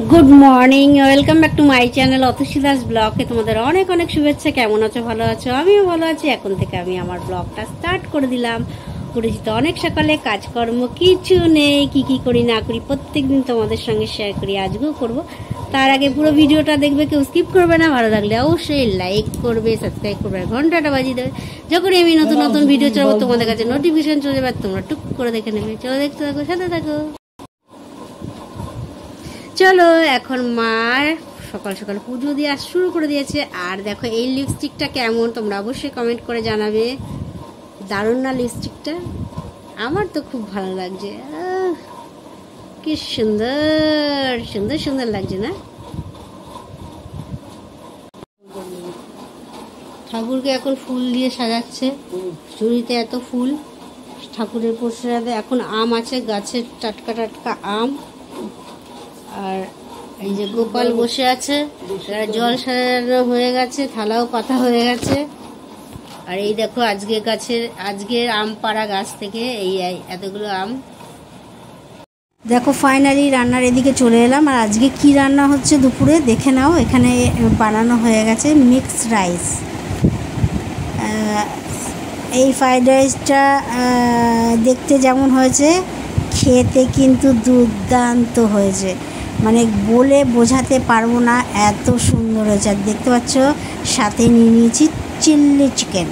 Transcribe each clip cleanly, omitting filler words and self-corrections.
Good morning, welcome back to my channel Atasi Das ব্লগে। তোমাদের অনেক অনেক শুভেচ্ছা। কেমন আছো? ভালো আছো? আমিও ভালো আছি। এখন থেকে আমি আমার ব্লগটা স্টার্ট করে দিলাম। উঠেছি তো অনেক সকালে, কাজকর্ম কিছু নেই, কি করি না করি প্রত্যেকদিন তোমাদের সঙ্গে শেয়ার করি, আজকেও করব। তার আগে পুরো ভিডিওটা দেখবে, কেউ স্কিপ করবে না। ভালো লাগলে অবশ্যই লাইক করবে, সাবস্ক্রাইব করবে, ঘন্টাটা বাজিয়ে দেবে। যখনই আমি নতুন নতুন ভিডিও চালাবো তোমাদের কাছে নোটিফিকেশন চলে যাবে, তোমরা টুক করে দেখে নেবে। চলো দেখতে থাকো, সাথে থাকো। চলো, এখন মার সকাল সকাল পুজো দিয়ে শুরু করে দিয়েছে। আর দেখো এই লিপস্টিকটা কেমন, তোমরা অবশ্যই কমেন্ট করে জানাবে। দারুণ না লিপস্টিকটা? আমার তো খুব ভালো লাগছে। কি সুন্দর সুন্দর সুন্দর লাগছে না? ঠাকুরকে এখন ফুল দিয়ে সাজাচ্ছে, ঝুড়িতে এত ফুল। ঠাকুরের প্রসাদে এখন আম আছে, গাছের টাটকা টাটকা আম। আর এই যে গোপাল বসে আছে, জল সাজানো হয়ে গেছে, থালাও পাতা হয়ে গেছে। আর এই দেখো আজকের আম পাড়া গাছ থেকে এই এতগুলো আম। দেখো ফাইনালি রান্নার এদিকে চলে এলাম। আর আজকে কি রান্না হচ্ছে দুপুরে দেখে নাও। এখানে বানানো হয়ে গেছে মিক্সড রাইস। এই ফ্রাইড রাইসটা দেখতে যেমন হয়েছে, খেতে কিন্তু দুর্দান্ত হয়েছে। মানে বলে বোঝাতে পারবো না, এত সুন্দর হয়েছে। আর দেখতে পাচ্ছ সাথে নিয়ে নিয়েছি চিলি চিকেন।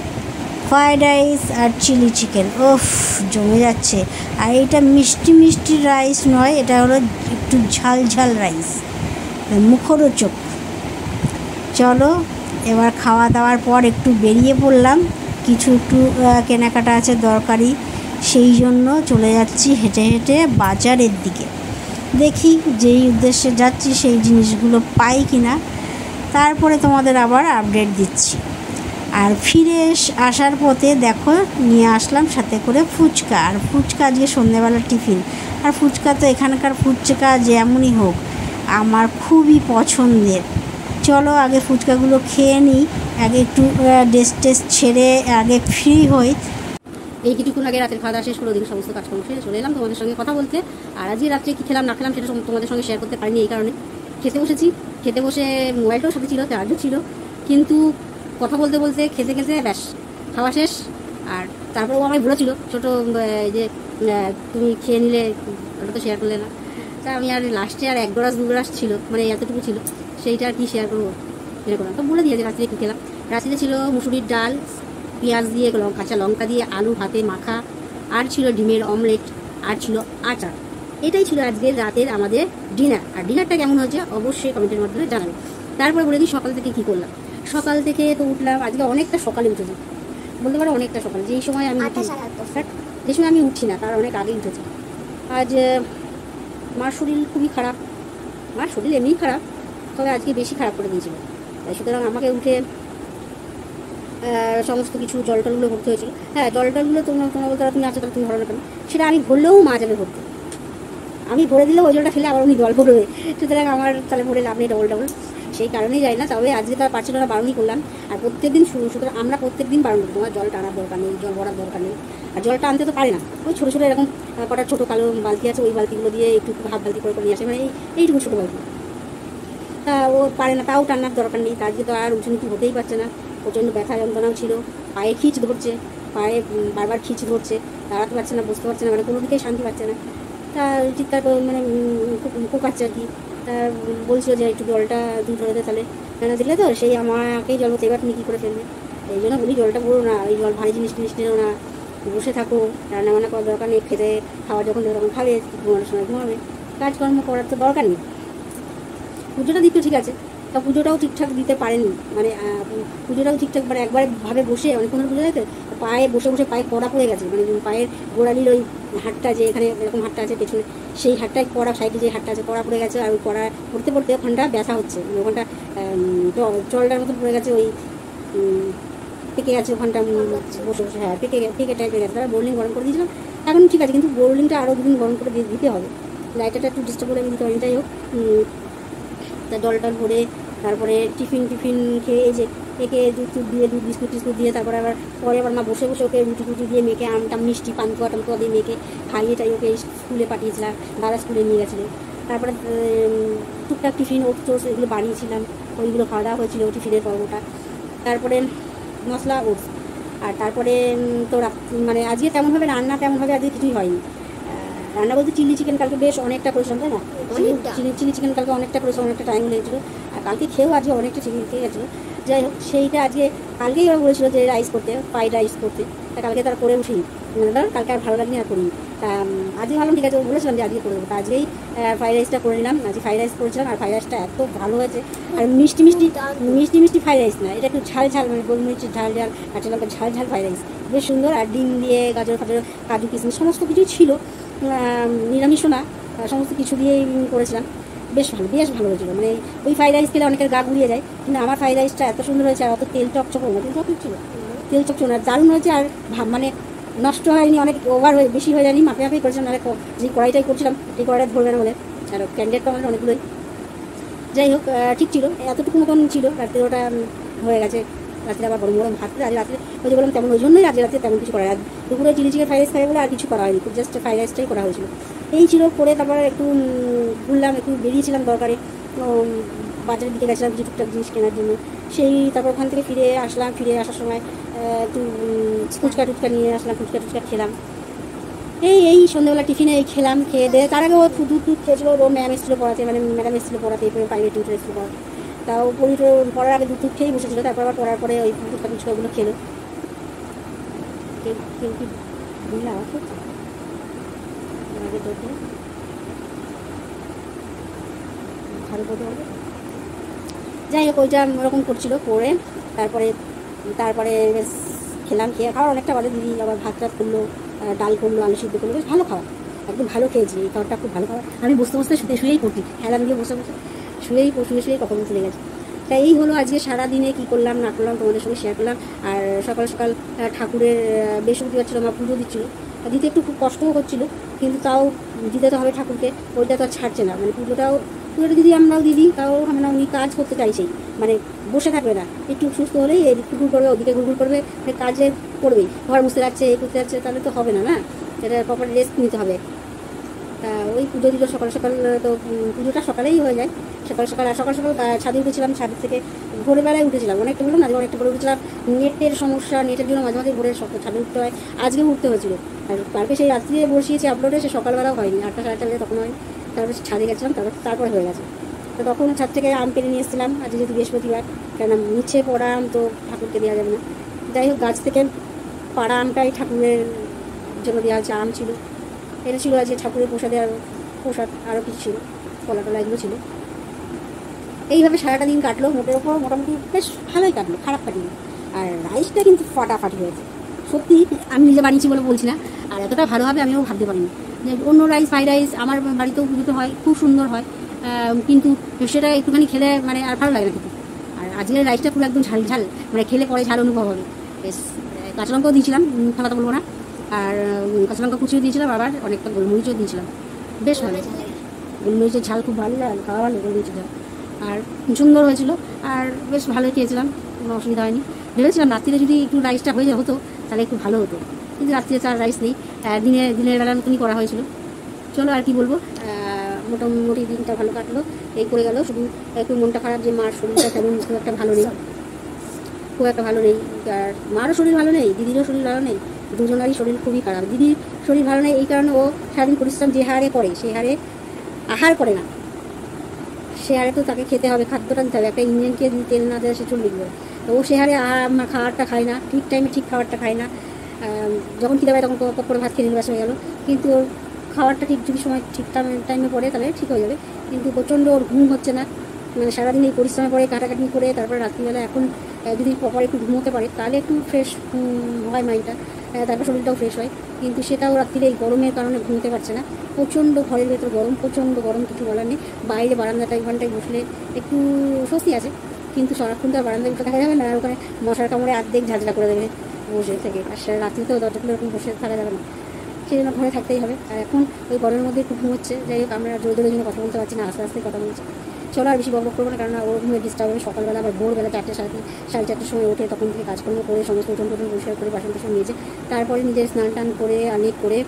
ফ্রাইড রাইস আর চিলি চিকেন, ওফ জমে যাচ্ছে। আর এটা মিষ্টি মিষ্টি রাইস নয়, এটা হলো একটু ঝাল ঝাল রাইস, মুখরোচক। চলো এবার খাওয়া দাওয়ার পর একটু বেরিয়ে পড়লাম, একটু কেনাকাটা আছে দরকারি, সেই জন্য চলে যাচ্ছি হেঁটে হেঁটে বাজারের দিকে। দেখি যেই উদ্দেশ্যে যাচ্ছি সেই জিনিসগুলো পাই কিনা, তারপরে তোমাদের আবার আপডেট দিচ্ছি। আর ফিরে আসার পথে দেখো নিয়ে আসলাম সাথে করে ফুচকা। আর ফুচকা আজকে সন্ধ্যেবেলার টিফিন। আর ফুচকা তো এখানকার ফুচকা যেমনই হোক আমার খুবই পছন্দের। চলো আগে ফুচকাগুলো খেয়ে নিই, আগে একটু ড্রেস টেস্ট ছেড়ে আগে ফ্রি হই। এই কিছুক্ষণ আগে রাতের খাওয়া দাওয়া শেষ করে ওদিকে সমস্ত কাজকর্ম শেষে চলে এলাম তোমাদের সঙ্গে কথা বলতে। আর আজকে রাত্রে কী খেলাম না খেলাম সেটা তোমাদের সঙ্গে শেয়ার করতে পারিনি, এই কারণে খেতে বসেছি। খেতে বসে মোবাইলটাও সাথে ছিল, চার্জও ছিল, কিন্তু কথা বলতে বলতে খেতে খেতে ব্যাস খাওয়া শেষ। আর তারপরেও আমায় বলেছিল ছোটো যে তুমি খেয়ে নিলে, ওটা তো শেয়ার করলে না। তা আমি আর লাস্টে আর 1 গ্লাস 2 গ্লাস ছিল, মানে এতটুকু ছিল, সেইটা আর কি শেয়ার করবো, শেয়ার করলাম। তো বলে দিয়েছে রাত্রে কী খেলাম। রাত্রিতে ছিল মুসুরির ডাল, পেঁয়াজ দিয়ে কাঁচা লঙ্কা দিয়ে আলু ভাতে মাখা, আর ছিল ডিমের অমলেট, আর ছিল আচার। এটাই ছিল আজকের রাতের আমাদের ডিনার। আর ডিনারটা কেমন হয়েছে অবশ্যই কমেন্টের মাধ্যমে জানাবেন। তারপরে বলে দিই সকাল থেকে কী করলাম। সকাল থেকে তো উঠলাম, আজকে অনেকটা সকালে উঠেছি, বলতে পারো অনেকটা সকালে। যেই সময় আমি যে সময় আমি উঠছি না তার অনেক আগেই উঠেছি। আজ মার শরীর খুবই খারাপ, মার শরীর এমনিই খারাপ, তবে আজকে বেশি খারাপ করে দিয়েছিল। সুতরাং আমাকে উঠে সমস্ত কিছু জল টলগুলো ভরতে হয়েছিল। হ্যাঁ, জল টলগুলো তোমরা বলতে পারো তুমি আছো তাহলে তুমি ভরো না কেন, সেটা আমি ভরলেও মা যাবে ভরতে। আমি ভরে দিলেও ওই জলটা খেলে আবার উনি জল ভরবে, সুতরাং আমার তাহলে ভরে লাভ নেই ডবল। সেই কারণেই যাই না। তবে আজকে তার পারছিল না, বারণই করলাম। আর প্রত্যেকদিন সুতরাং আমরা প্রত্যেকদিন বারণ করি, তোমার জল টানার দরকার নেই, জল ভরার দরকার নেই। আর জলটা আনতে তো পারে না, ওই ছোটো ছোটো এরকম কটা ছোটো কালো বালতি আছে, ওই বালতিগুলো দিয়ে একটু হাফ বালতি করে নিয়ে আসে, মানে এইটুকু ছোটো বালতি। তা ও পারে না, তাও টানার দরকার নেই। আজকে তো আর উঁচু নিচু হতেই পারছে না, প্রচণ্ড ব্যথা যন্ত্রণাও ছিল, পায়ে খিচ ধরছে, পায়ে বারবার খিচ ধরছে, দাঁড়াতে পারছে না, বসতে পারছে না, মানে কোনো দিকেই শান্তি পাচ্ছে না। তা চিৎকার মানে কোকাচ্ছে আর কি। তা বলছিল যে একটু জলটা দুধ ধরে তাহলে কেন দিলে, তো সেই আমাকেই জল হতে, এবার তুমি কী করে ফেলবে। এই জন্য বলি জলটা পড়ো না, এই জল ভারী জিনিস নিও না, বসে থাকো, রান্নাবান্না করার দরকার নেই, খেতে খাওয়া যখন তখন খাবে, ঘুমানোর সময় ঘুমাবে, কাজকর্ম করার তো দরকার নেই। পুজোটা দিতে ঠিক আছে, তা পুজোটাও ঠিকঠাক দিতে পারেনি, মানে পুজোটাও ঠিকঠাক মানে একবারে ভাবে বসে অনেকক্ষণ পুজো দিতে পায়ে বসে বসে পায়ে কড়া পড়ে গেছে, মানে পায়ের গোড়ালির ওই হাটটা যে এখানে এরকম হাটটা আছে পেছনে, সেই হাটটায় কড়া, সাইডে যে হাটটা আছে কড়া পড়ে গেছে। আর ওই কড়া পড়তে পড়তে ওখানটা ব্যথা হচ্ছে, ওখানটা জলটার মতো পড়ে গেছে, ওই পেকে গেছে ওখানটা বসে বসে। হ্যাঁ, পেকে টাইপের গেছে। তারা বোরলিং গরম করে দিয়েছিলাম, এখন ঠিক আছে, কিন্তু বোরলিংটা আরও দুদিন গরম করে দিতে হবে। লাইটারটা একটু ডিস্টার্ব করে দিতে হবে, যাই হোক। তা জল টল ভরে তারপরে টিফিন খেয়ে এই যে একে দুধ দিয়ে দুধ বিস্কুট টিস্কুট দিয়ে তারপরে আবার মা বসে বসে ওকে রুটি টুটি দিয়ে মেখে আমটাম মিষ্টি পান্তুয়া টান্তুয়া দিয়ে মেখে খাইয়ে টাই ওকে স্কুলে পাঠিয়েছিলাম, দাদা স্কুলে নিয়ে গেছিলেন। তারপরে টুকটাক টিফিন ওটস টোটস এগুলো বানিয়েছিলাম, ওইগুলো খাওয়া দাওয়া হয়েছিল টিফিনের পর্বটা। তারপরে মশলা ওটস। আর তারপরে তো মানে আজকে তেমনভাবে রান্না তেমনভাবে আজকে কিছুই হয়নি। রান্না বলতে চিলি চিকেন কালকে বেশ অনেকটা করেছিলাম, তাই না? চিলি চিকেন কালকে অনেকটা করেছিলাম, অনেকটা টাইম লেগেছিলো। আর কালকে খেয়েও আজকে অনেকটা চিকেন খেয়ে গেছিলো। যাই হোক, সেইটা আজকে কালকেই ওরা বলেছিলো যে রাইস করতে, ফ্রাইড রাইস করতে। তা কালকে তারা করে উঠিনি, কালকে আর ভালো লাগেনি আর করিনি। তা আজকে ভাবলাম ঠিক আছে, বলেছিলাম যে আজকে করে দেবো। তা আজকেই ফ্রাইড রাইসটা করে নিলাম। আজকে ফ্রাইড রাইস করেছিলাম, আর ফ্রাইড রাইসটা এত ভালো হয়েছে। আর মিষ্টি মিষ্টি মিষ্টি মিষ্টি ফ্রাইড রাইস না, এটা একটু ঝাল ঝাল, মানে গোলমরিচের ঝাল ঝাল, কাঁচা লঙ্কার ঝাল ঝাল ফ্রাইড রাইস, বেশ সুন্দর। আর ডিম দিয়ে গাজর ফাজর কাজু কিশমিশ সমস্ত কিছুই ছিল, নিরামিষও না, সমস্ত কিছু দিয়েই করেছিলাম। বেশ ভালো হয়েছিল। মানে ওই ফ্রাইড রাইস খেলে অনেকের গা গুলিয়ে যায়, কিন্তু আমার ফ্রাইড রাইসটা এত সুন্দর হয়েছে। আর অত তেল চকচকও না, তেল চকচক ছিল, তেল চকচক না, দারুণ হয়েছে। আর মানে নষ্ট হয়নি, অনেক ওভার হয়ে বেশি হয়ে যায়নি, মাপে মাপেই করেছিলাম। নাহলে যে কড়াইটাই করছিলাম এই কড়াইটা ধরবে না বলে। আর ক্যান্ডিডেট তো আমাদের অনেকগুলোই। যাই হোক, ঠিক ছিল, এতটুকু মতন ছিল। রাত্রে ওটা হয়ে গেছে, রাত্রে আবার গরম গরম ভাত করে আজ রাত্রে ওই যে বললাম তেমন, ওই জন্যই আজ রাত্রে তেমন কিছু করা হয়। আর দুপুরে চিলি চিকেন ফ্রাইড রাইস খাই বলে আর কিছু করা হয়নি, জাস্ট ফ্রাইড রাইসটাই করা হয়েছিল। এই ছিল করে। তারপরে একটু ঘুরলাম, একটু বেরিয়েছিলাম দরকারে, বাজারের দিকে গেছিলাম কিছু টুকটাক জিনিস কেনার জন্য। তারপর ওখান থেকে ফিরে আসলাম। ফিরে আসার সময় একটু ফুচকা টুচকা নিয়ে আসলাম, ফুচকা টুচকা খেলাম। এই সন্ধ্যাবেলা টিফিনে এই খেলাম। খেয়ে দিয়ে তার আগে ও দুধ খেয়েছিল, ও ম্যাম এসেছিলো পড়াতে, মানে ম্যাডাম এসেছিলো পড়াতে, এরপরে প্রাইভেট টিউটার এসেছিলো পড়াতে। তাও পড়ার আগে দুধ খেয়েই বসেছিলো। তারপর আবার পড়ার পরে ওই ফুচকা টুচকাগুলো খেলো। কেউ কি বুঝলে আওয়াজ করছে আগে তো ভালো করতে হবে। যাই হোক, ওইটা ওরকম করছিল করে তারপরে বেশ খেলাম। খেয়ে খাওয়ার অনেকটা বাজে, দিদি আবার ভাত টাত করলো, ডাল করলো, আলু সিদ্ধ করলো, বেশ ভালো খাওয়া, একদম ভালো খেয়েছি। এই খাবারটা খুব ভালো খাওয়া। আমি বসতে বসতে শুয়েই পড়ছি, খেলাম গিয়ে বসে শুয়ে কখন চলে গেছে। তাই এই হলো আজকে সারাদিনে কী করলাম না করলাম তোমাদের সঙ্গে শেয়ার করলাম। আর সকাল সকাল ঠাকুরের বৃহস্পতিবার ছিল, আমার পুজো দিচ্ছিলো, দিতে একটু খুব কষ্টও হচ্ছিলো, কিন্তু তাও দিতে তো হবে ঠাকুরকে, ওইটা তো আর ছাড়ছে না। মানে পুজোটা যদি আমরাও দিদি, তাও আমরা উনি কাজ করতে চাইছেই, মানে বসে থাকবে না, একটু সুস্থ হলেই এদিক ঘুর করবে ওদিকে ঘুর করবে, কাজে করবেই। ঘর মুছতে যাচ্ছে, এই করতে যাচ্ছে, তাহলে তো হবে না, না, এটা প্রপার রেস্ট নিতে হবে। তা ওই পুজো দিল সকাল সকাল, তো পুজোটা সকালেই হয়ে যায়। সকাল সকাল ছাদে উঠেছিলাম, ছাদ থেকে ভোরবেলায় উঠেছিলাম, অনেকটা বললাম না, অনেকটা করে উঠেছিলাম। নেটের সমস্যা, নেটের জন্য মাঝে মাঝে ভোরের ছাদে উঠতে হয়, আজকে উঠতে হয়েছিল। আর কালকে সেই রাত্রিরে বসিয়েছি আপলোডে, সে সকালবেলাও হয়নি, 8টা সাড়ে 8টা বাজে তখন হয়। তারপরে ছাদে গেছিলাম, তারপরে হয়ে গেছে। তো তখন ছাদ থেকে আম পেরে নিয়ে এসেছিলাম, আজকে যেহেতু বৃহস্পতিবার, কেন নিচে পড়া আম তো ঠাকুরকে দেওয়া যাবে না। যাই হোক, গাছ থেকে পাড়া আমটাই ঠাকুরের জন্য দেওয়া হচ্ছে। আম ছিল, এটা ছিল আজকে ঠাকুরের প্রসাদ, আরও কিছু ছিল, কলা টলা এগুলো ছিল। এইভাবে সারাটা দিন কাটলো, মোটামুটি বেশ ভালোই কাটলো, খারাপ কাটিনি। আর রাইসটা কিন্তু ফাটাফাটি হয়েছে, সত্যি আমি নিজে বানিয়েছি বলে বলছি না। আর এতটা ভালো হবে আমিও ভাবতে পারিনি। যে অন্য রাইস, ফ্রাইড রাইস আমার বাড়িতেও পুজোতে হয়, খুব সুন্দর হয়, কিন্তু সেটা একটুখানি খেলে মানে আর ভালো লাগে না খেতে। আর আজকের রাইসটা পুরো একদম ঝাল ঝাল, মানে খেলে পরে ঝাল অনুভব হবে। বেশ কাঁচা লঙ্কাও দিয়েছিলাম, মিথ্যা কথা বলবো না, আর কাঁচা লঙ্কা কুচিও দিয়েছিলাম, আবার অনেকটা গোলমরিচও দিয়েছিলাম, বেশ ভালো। গোলমরিচের ঝাল খুব ভালো, খাওয়া ভালো গোলমরিচের ঝাল, আর সুন্দর হয়েছিল। আর বেশ ভালোই খেয়েছিলাম, কোনো অসুবিধা হয়নি। ভেবেছিলাম রাত্রিরে যদি একটু রাইসটা হয়ে হতো তাহলে একটু ভালো হতো, কিন্তু রাত্রিরে তো আর রাইস নেই, দিনের বেলার মতনই করা হয়েছিল। চলো আর কি বলবো, মোটামুটি দিনটা ভালো কাটলো, এই করে গেল। শুধু একটু মনটা খারাপ যে মার শরীরটা তেমন খুব একটা ভালো নেই, আর মারও শরীর ভালো নেই, দিদিরও শরীর ভালো নেই, দুজনেরই শরীর খুবই খারাপ। দিদির শরীর ভালো নেই এই কারণে ও সারাদিন পরিশ্রম যে হারে করে, সে হারে আহার করে না, সে হারে তো তাকে খেতে হবে, খাদ্যটা দিতে হবে। একটা ইঞ্জিনকে যদি তেল না দেয় সে চলে গেলো। তো ও সে হারে খাবারটা খায় না, ঠিক টাইমে ঠিক খাবারটা খায় না। যখন খিদে পায় তখন কপ করে ভাত খেয়ে নির্বাস হয়ে গেলো। কিন্তু ওর খাবারটা ঠিক যদি সময় ঠিক টাইমে পড়ে তাহলে ঠিক হয়ে যাবে। কিন্তু প্রচণ্ড ওর ঘুম হচ্ছে না, মানে সারাদিন এই পরিশ্রমে পড়ে, কাটাকাটি করে, তারপরে রাত্রিবেলা এখন যদি প্রপার একটু ঘুমোতে পারে তাহলে একটু ফ্রেশ হয় মাইন্ডটা, তারপর শরীরটাও ফ্রেশ হয়। কিন্তু সেটাও রাত্রিরে এই গরমের কারণে ঘুমোতে পারছে না, প্রচণ্ড ঘরের ভেতর গরম, প্রচণ্ড গরম, কিছু বলার নেই। বাইরে বারান্দাটায় ঘন্টায় বসলে একটু স্বস্তি আছে, কিন্তু সারাক্ষণ তো আর বারান্দায় বসে থাকা যাবে না, আর ওখানে মশার কামড়ে অর্ধেক ঝাঁঝরা করে দেবে বসে থেকে। আর রাত্রিতেও দরজা খুলে এরকম বসে থাকা যাবে না, সেই জন্য ঘরে থাকতেই হবে। আর এখন ওই গরমের মধ্যে একটু ঘুমোচ্ছে। যাই হোক, আমরা জোরে জোরে জন্য কথা বলতে পারছি না, আস্তে আস্তে কথা বলছি। চলো আর বেশি বকবক করবো না, কারণ ওর ঘুমে ডিস্টার্ব হবে। সকালবেলা আবার ভোরবেলা 4টে সাড়ে 4টের সময় ওঠে, তখন থেকে কাজকর্ম করে সমস্ত উঠোন পরিষ্কার করে বাসন টাসন নিয়েছে, তারপরে নিজের স্নান টান করে আনিক করে,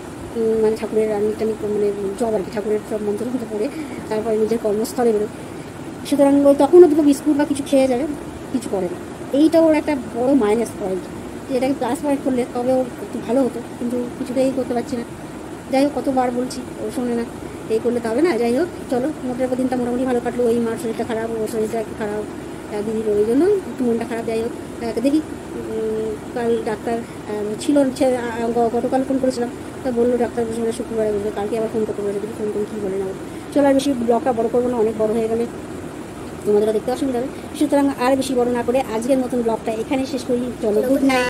মানে ঠাকুরের আনিক টানিক মানে জব আর কি, ঠাকুরের সব মন্ত্র পড়ে তারপরে নিজের কর্মস্থলে বেরোয়। সুতরাং ওই তখনও দুটো বিস্কুট বা কিছু খেয়ে যাবে, কিছু করে না। এইটা ওর একটা বড় মাইনাস পয়েন্ট, যে এটাকে প্লাস পয়েন্ট করলে তবে ওর একটু ভালো হতো, কিন্তু কিছুতেই করতে পারছি না। যাই হোক, কতবার বলছি, ও শোনে না। এই করলে তবে না। যাই হোক, চলো, মোটের দিনটা মোটামুটি ভালো কাটলো। ওই মার শরীরটা খারাপ, ওর শরীরটা একটু খারাপ, দিদির ওই জন্য একটু মনটা খারাপ। যাই হোক, দেখি কাল ডাক্তার ছিল, গতকাল ফোন করেছিলাম, তা বললো ডাক্তার বসে মানে শুক্রবারে বলবে, কালকে আবার ফোন করতে বলেছে, দেখি ফোন করে কী বলে না। চলো, আর বেশি ব্লগটা বড় করবো না, অনেক বড় হয়ে গেলে তোমাদেরও দেখতে অসুবিধা হবে। সুতরাং আর বেশি বড় না করে আজকের মতন ব্লগটা এখানেই শেষ করি। চলো, গুড নাইট।